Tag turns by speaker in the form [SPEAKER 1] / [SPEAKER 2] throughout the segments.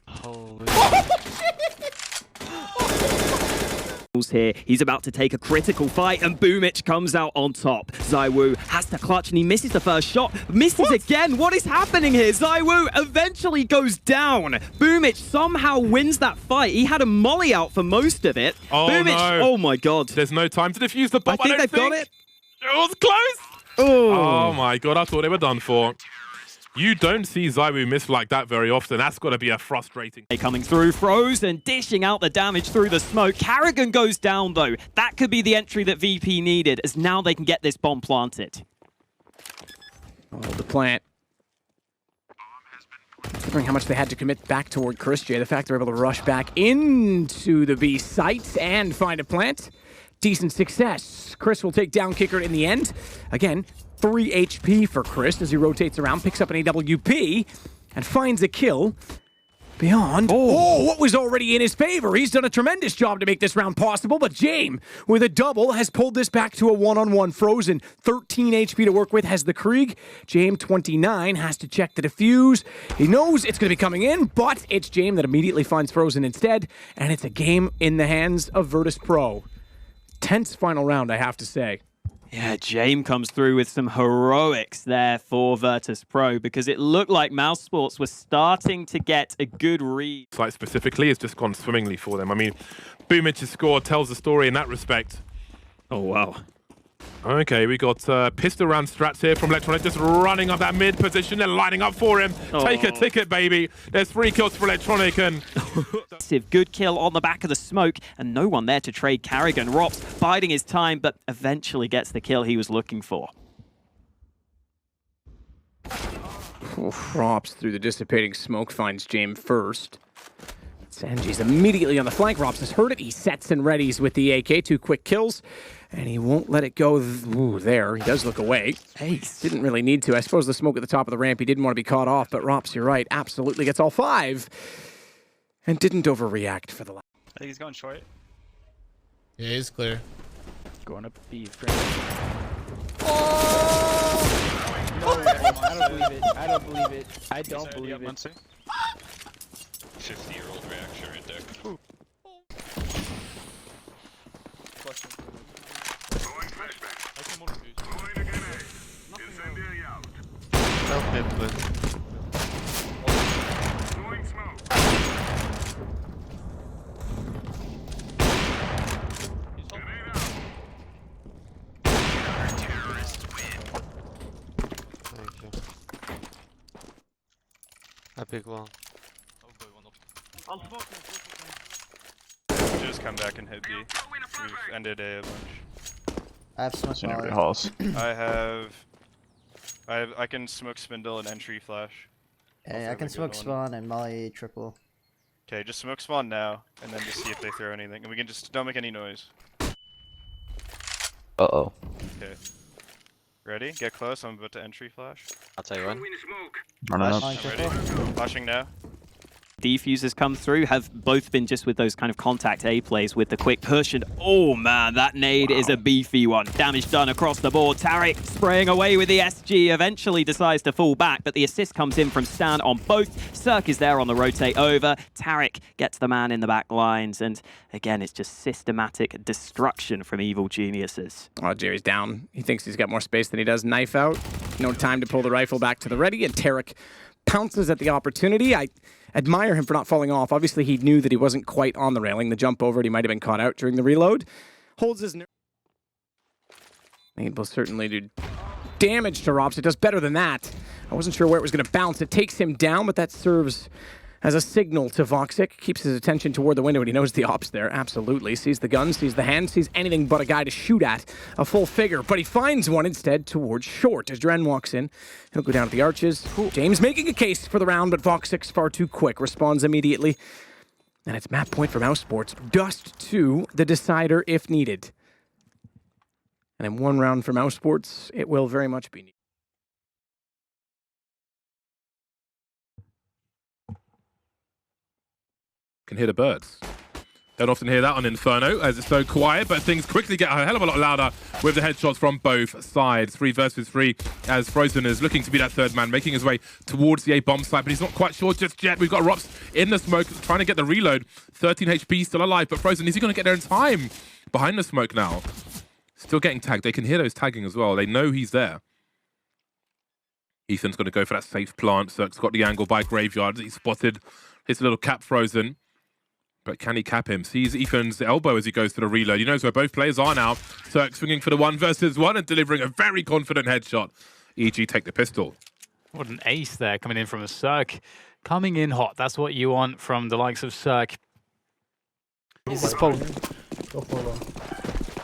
[SPEAKER 1] Holy
[SPEAKER 2] here. He's about to take a critical fight, and Boomich comes out on top. ZywOo has to clutch, and he misses the first shot. Misses again. What is happening here? ZywOo eventually goes down. Boomich somehow wins that fight. He had a molly out for most of it.
[SPEAKER 3] Oh,
[SPEAKER 2] Boomich,
[SPEAKER 3] no.
[SPEAKER 2] oh my god.
[SPEAKER 3] There's no time to defuse the bomb.
[SPEAKER 2] I think they've got it.
[SPEAKER 3] It was close. Oh my god, I thought they were done for. You don't see ZywOo miss like that very often. That's got to be a frustrating.
[SPEAKER 2] Coming through, Frozen dishing out the damage through the smoke. Carrigan goes down though. That could be the entry that VP needed, as now they can get this bomb planted.
[SPEAKER 4] Oh, the plant. Considering how much they had to commit back toward Chris J, the fact they're able to rush back into the B site and find a plant. Decent success. Chris will take down Kicker in the end. Again, 3 HP for Chris as he rotates around, picks up an AWP, and finds a kill beyond. Oh, what was already in his favor. He's done a tremendous job to make this round possible, but Jame, with a double, has pulled this back to a one-on-one. Frozen, 13 HP to work with, has the Krieg. Jame, 29, has to check the defuse. He knows it's going to be coming in, but it's Jame that immediately finds Frozen instead, and it's a game in the hands of Virtus Pro. Tense final round, I have to say.
[SPEAKER 2] Yeah, Jame comes through with some heroics there for Virtus Pro, because it looked like Mouse Sports was starting to get a good read.
[SPEAKER 3] Like specifically, it's just gone swimmingly for them. I mean, Boomich's score tells the story in that respect.
[SPEAKER 2] Oh, wow.
[SPEAKER 3] Okay, we got pistol round strats here from Electronic, just running up that mid position. They're lining up for him. Take a ticket, baby. There's 3 kills for Electronic, and
[SPEAKER 2] good kill on the back of the smoke, and no one there to trade Carrigan. Rops biding his time, but eventually gets the kill he was looking for.
[SPEAKER 4] Rops through the dissipating smoke finds Jame first. Sanji's immediately on the flank. Rops has heard it. He sets and readies with the AK. 2 quick kills, and he won't let it go. Ooh, there. He does look away.
[SPEAKER 2] Ace.
[SPEAKER 4] Didn't really need to. I suppose the smoke at the top of the ramp, he didn't want to be caught off, but Rops, you're right, absolutely gets all 5. And didn't overreact for the last.
[SPEAKER 1] I think he's going short.
[SPEAKER 5] Yeah, he's clear.
[SPEAKER 1] Going up B.
[SPEAKER 6] No, I don't believe it. I don't believe it. I don't believe it.
[SPEAKER 7] 50-year-old reaction right there.
[SPEAKER 1] Okay, please. Thank you. I pick one.
[SPEAKER 7] Just come back and hit B. We've ended A a bunch.
[SPEAKER 6] I have smoke molly.
[SPEAKER 1] Halls.
[SPEAKER 7] I can smoke spindle and entry flash.
[SPEAKER 6] Hey, I can smoke spawn and molly triple.
[SPEAKER 7] Okay, just smoke spawn now, and then just see if they throw anything. And we can just don't make any noise.
[SPEAKER 1] Uh-oh.
[SPEAKER 7] Okay. Ready? Get close. I'm about to entry flash.
[SPEAKER 1] I'll tell you when.
[SPEAKER 6] Molly
[SPEAKER 7] I'm
[SPEAKER 6] triple.
[SPEAKER 7] ready. Flashing now.
[SPEAKER 2] Defusers come through, have both been just with those kind of contact A plays with the quick push, and oh man, that nade is a beefy one. Damage done across the board. Tarek spraying away with the SG, eventually decides to fall back, but the assist comes in from Stan on both. Cirque is there on the rotate over. Tarek gets the man in the back lines, and again, it's just systematic destruction from Evil Geniuses.
[SPEAKER 4] Oh, Jerry's down. He thinks he's got more space than he does. Knife out. No time to pull the rifle back to the ready, and Tarek pounces at the opportunity. I admire him for not falling off. Obviously, he knew that he wasn't quite on the railing. The jump over it, he might have been caught out during the reload. Holds his nerve. It will certainly do damage to Rops. It does better than that. I wasn't sure where it was going to bounce. It takes him down, but that serves as a signal to Voxic. Keeps his attention toward the window, and he knows the ops there. Absolutely. Sees the gun, sees the hand, sees anything but a guy to shoot at. A full figure, but he finds one instead towards short. As Dren walks in, he'll go down to the arches. James making a case for the round, but Voxic's far too quick. Responds immediately. And it's map point for Mouse Sports. Dust to the decider if needed. And in one round for Mouse Sports, it will very much be needed.
[SPEAKER 3] can hear the birds. Don't often hear that on Inferno as it's so quiet, but things quickly get a hell of a lot louder with the headshots from both sides. 3 versus 3 as Frozen is looking to be that third man, making his way towards the A bomb site, but he's not quite sure just yet. We've got Rops in the smoke trying to get the reload. 13 HP still alive, but Frozen, is he going to get there in time? Behind the smoke now. Still getting tagged. They can hear those tagging as well. They know he's there. Ethan's going to go for that safe plant. Cirque's got the angle by Graveyard. He's spotted his little cap Frozen. But can he cap him? Sees Ethan's elbow as he goes to the reload. He knows where both players are now. Cirque swinging for the 1 versus 1 and delivering a very confident headshot. EG take the pistol.
[SPEAKER 8] What an ace there coming in from a Cirque. Coming in hot. That's what you want from the likes of Cirque.
[SPEAKER 6] He's just pulling.
[SPEAKER 9] Go for long.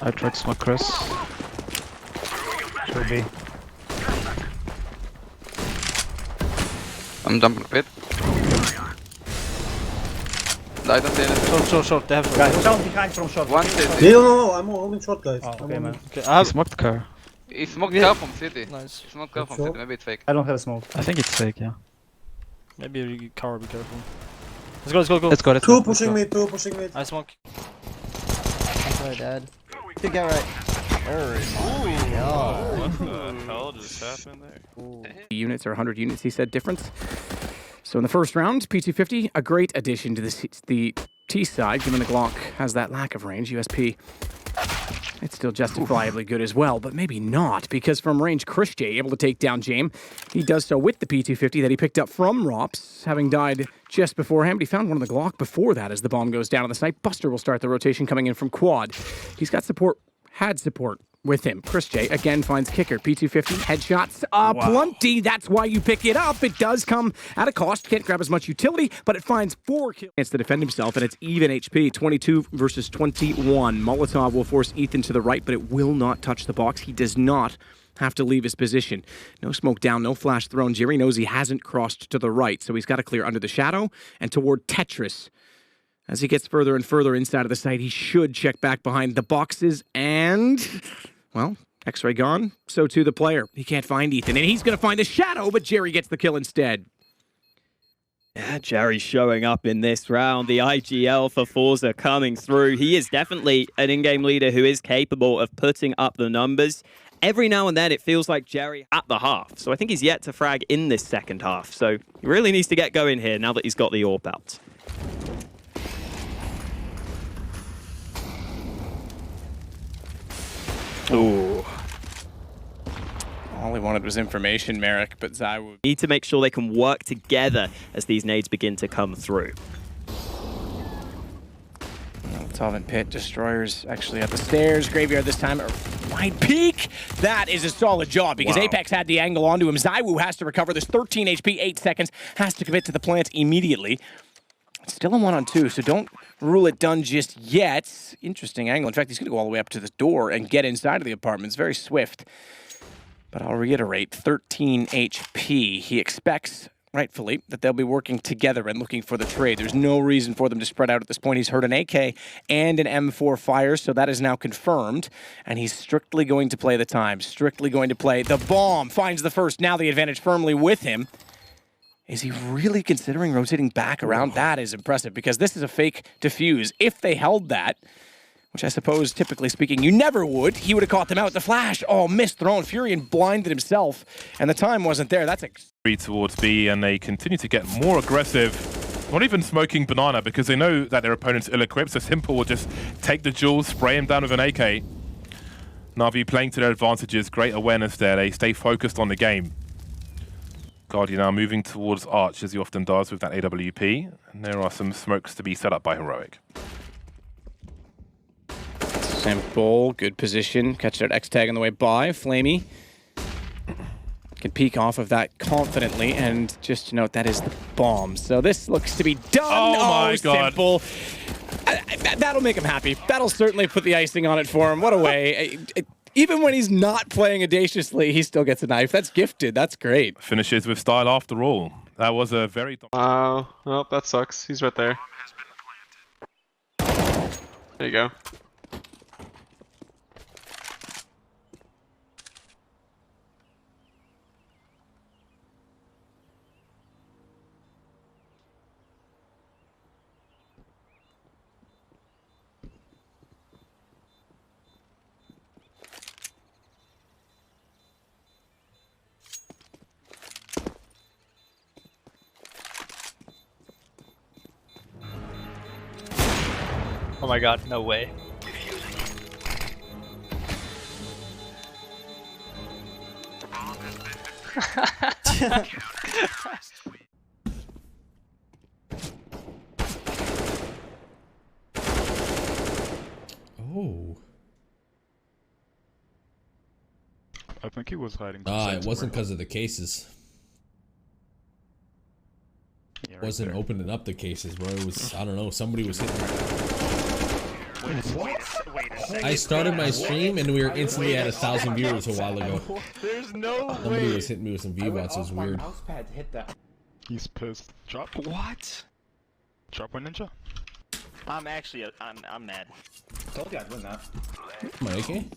[SPEAKER 10] I tried to smoke Chris.
[SPEAKER 9] Should be.
[SPEAKER 10] I'm jumping pit. I don't see anything.
[SPEAKER 6] Short. They have short.
[SPEAKER 9] Guys, down behind from short.
[SPEAKER 10] One city.
[SPEAKER 9] No, I'm holding short, guys.
[SPEAKER 6] Oh,
[SPEAKER 9] I'm
[SPEAKER 6] okay, man.
[SPEAKER 9] holding-
[SPEAKER 6] Okay, I
[SPEAKER 10] He smoked car. He smoked car from city.
[SPEAKER 6] Nice.
[SPEAKER 10] He smoked car from
[SPEAKER 9] Sure.
[SPEAKER 10] city. Maybe it's fake.
[SPEAKER 9] I don't have smoke.
[SPEAKER 10] I think it's fake, yeah.
[SPEAKER 6] Maybe you cover, be careful. Let's go.
[SPEAKER 10] Let's go.
[SPEAKER 9] Two pushing mid.
[SPEAKER 6] I smoke.
[SPEAKER 11] Sorry, Dad. Good guy, right?
[SPEAKER 7] What the hell just happened there?
[SPEAKER 4] Units or 100 units, he said, difference. So in the first round, P250, a great addition to the T side, given the Glock has that lack of range. USP, it's still justifiably good as well, but maybe not, because from range, Chris J able to take down Jame. He does so with the P250 that he picked up from Rops, having died just beforehand, but he found one of the Glock before that as the bomb goes down on the site. Buster will start the rotation coming in from Quad. He's got support, had support with him. Chris J again finds kicker. P250 headshots. Plenty. That's why you pick it up. It does come at a cost. Can't grab as much utility, but it finds 4 kills to defend himself, and it's even HP. 22 versus 21. Molotov will force Ethan to the right, but it will not touch the box. He does not have to leave his position. No smoke down, no flash thrown. Jerry knows he hasn't crossed to the right, so he's got to clear under the shadow and toward Tetris. As he gets further and further inside of the site, he should check back behind the boxes and... well, X-ray gone, so too the player. He can't find Ethan, and he's going to find the shadow, but Jerry gets the kill instead.
[SPEAKER 2] Yeah, Jerry showing up in this round. The IGL for Forza coming through. He is definitely an in-game leader who is capable of putting up the numbers. Every now and then, it feels like Jerry at the half. So I think he's yet to frag in this second half. So he really needs to get going here now that he's got the AWP out. Ooh.
[SPEAKER 4] All he wanted was information, Merrick, but ZywOo
[SPEAKER 2] Need to make sure they can work together as these nades begin to come through.
[SPEAKER 4] Molotov and Pit, Destroyers actually at the stairs. Graveyard this time, a wide peak. That is a solid job because Apex had the angle onto him. ZywOo has to recover this 13 HP, 8 seconds, has to commit to the plant immediately. It's still a 1-on-2, so don't rule it done just yet. Interesting angle. In fact, he's going to go all the way up to the door and get inside of the apartment. It's very swift. But I'll reiterate, 13 HP. He expects, rightfully, that they'll be working together and looking for the trade. There's no reason for them to spread out at this point. He's heard an AK and an M4 fire, so that is now confirmed. And he's strictly going to play the time, strictly going to play the bomb. Finds the first, now the advantage firmly with him. Is he really considering rotating back around? That is impressive because this is a fake defuse. If they held that, which I suppose, typically speaking, you never would, he would have caught them out. The flash, oh, missed thrown. Furion blinded himself, and the time wasn't there. That's
[SPEAKER 3] towards B, and they continue to get more aggressive. Not even smoking Banana because they know that their opponent's ill-equipped, so Simple will just take the jewels, spray him down with an AK. Na'Vi playing to their advantages, great awareness there. They stay focused on the game. Guardian now moving towards Arch, as he often does with that AWP. And there are some smokes to be set up by Heroic.
[SPEAKER 4] Simple, good position. Catch that X-tag on the way by. Flamey can peek off of that confidently, and just to note, that is the bomb. So this looks to be done.
[SPEAKER 3] Oh my God.
[SPEAKER 4] Simple. That'll make him happy. That'll certainly put the icing on it for him. What a way. Even when he's not playing audaciously, he still gets a knife. That's gifted. That's great.
[SPEAKER 3] Finishes with style after all. That was a very...
[SPEAKER 10] Wow. Well, that sucks. He's right there. There you go.
[SPEAKER 6] Oh my god, no way.
[SPEAKER 12] Oh.
[SPEAKER 13] I think he was hiding.
[SPEAKER 12] It wasn't because of the cases.
[SPEAKER 13] Yeah,
[SPEAKER 12] Wasn't opening up the cases, bro. It was, I don't know, somebody was hitting me. I started my stream and we were instantly at 1,000 viewers a while ago.
[SPEAKER 13] There's no way.
[SPEAKER 12] Somebody was hitting me with some V-bots. It was weird.
[SPEAKER 13] He's pissed. Drop. What? Drop one ninja.
[SPEAKER 6] I'm actually, I'm mad.
[SPEAKER 9] Told you I'd win that.
[SPEAKER 12] Mikey?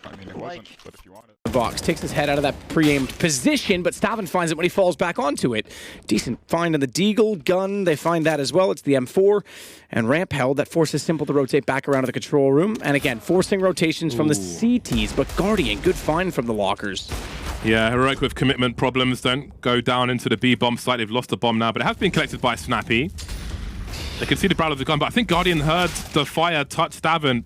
[SPEAKER 13] I mean, it wasn't, but if you want it.
[SPEAKER 4] The box takes his head out of that pre-aimed position, but Stavin finds it when he falls back onto it. Decent find on the Deagle gun. They find that as well. It's the M4 and ramp held that forces Simple to rotate back around to the control room. And again, forcing rotations from the CTs, but Guardian, good find from the lockers.
[SPEAKER 3] Yeah, Heroic with commitment problems. Don't go down into the B bomb site. They've lost the bomb now, but it has been collected by Snappy. They can see the barrel of the gun, but I think Guardian heard the fire touch Stavin.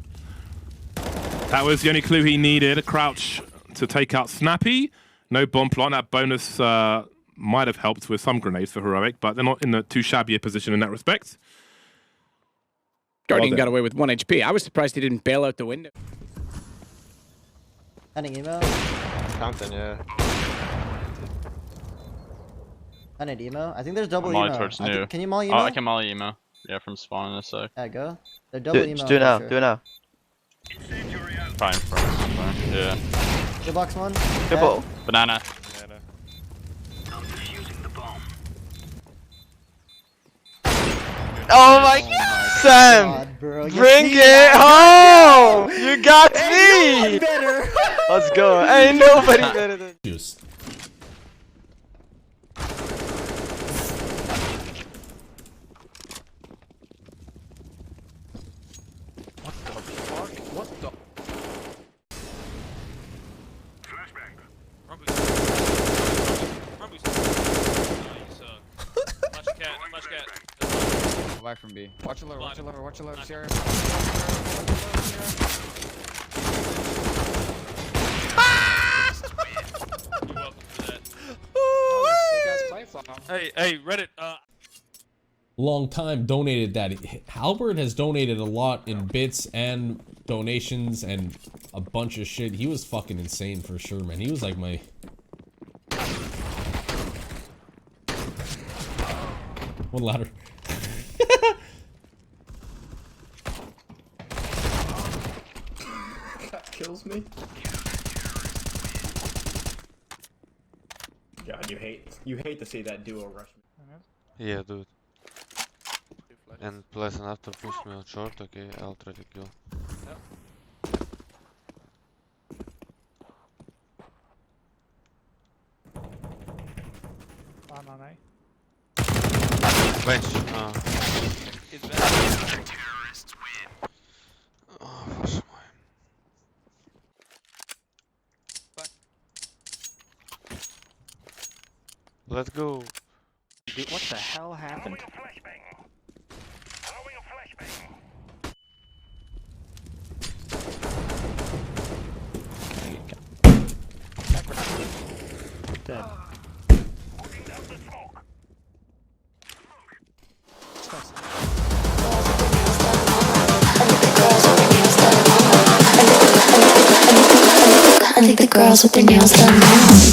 [SPEAKER 3] That was the only clue he needed. A crouch to take out Snappy. No bomb plant. That bonus might have helped with some grenades for Heroic, but they're not in a too shabby a position in that respect.
[SPEAKER 4] Guardian got away with 1 HP. I was surprised he didn't bail out the window.
[SPEAKER 11] Ending emo.
[SPEAKER 1] Fountain, yeah.
[SPEAKER 11] I need emo. I think there's double
[SPEAKER 10] Molly
[SPEAKER 11] emo.
[SPEAKER 10] torch new.
[SPEAKER 11] Can you molly emo?
[SPEAKER 10] Oh, I can molly emo. Yeah, from spawn in a sec.
[SPEAKER 11] Yeah, go. They're double emo.
[SPEAKER 6] Do it now.
[SPEAKER 11] for sure.
[SPEAKER 6] Do it now.
[SPEAKER 10] Fine for us. Yeah.
[SPEAKER 11] Good box one.
[SPEAKER 6] Good ball.
[SPEAKER 10] Banana.
[SPEAKER 6] Oh my god, Sam!
[SPEAKER 11] God, bro.
[SPEAKER 6] Bring it home! You got me! Let's go. Ain't nobody better than
[SPEAKER 12] Juice.
[SPEAKER 6] Back from B. Watch a lower, watch a lower, watch a lower, Sierra.
[SPEAKER 7] Hey, Reddit.
[SPEAKER 12] Long time donated that. Albert has donated a lot in bits and donations and a bunch of shit. He was fucking insane for sure, man. He was like my... One ladder.
[SPEAKER 9] That kills me. God, you hate to see that duo rush me.
[SPEAKER 1] Yeah, dude. And plus and after push me on short, okay, I'll try to kill. Bench. Oh, was mooi. Let's go.
[SPEAKER 6] Dude, what the hell happened? Dead.
[SPEAKER 14] I think the girls with their nails done now.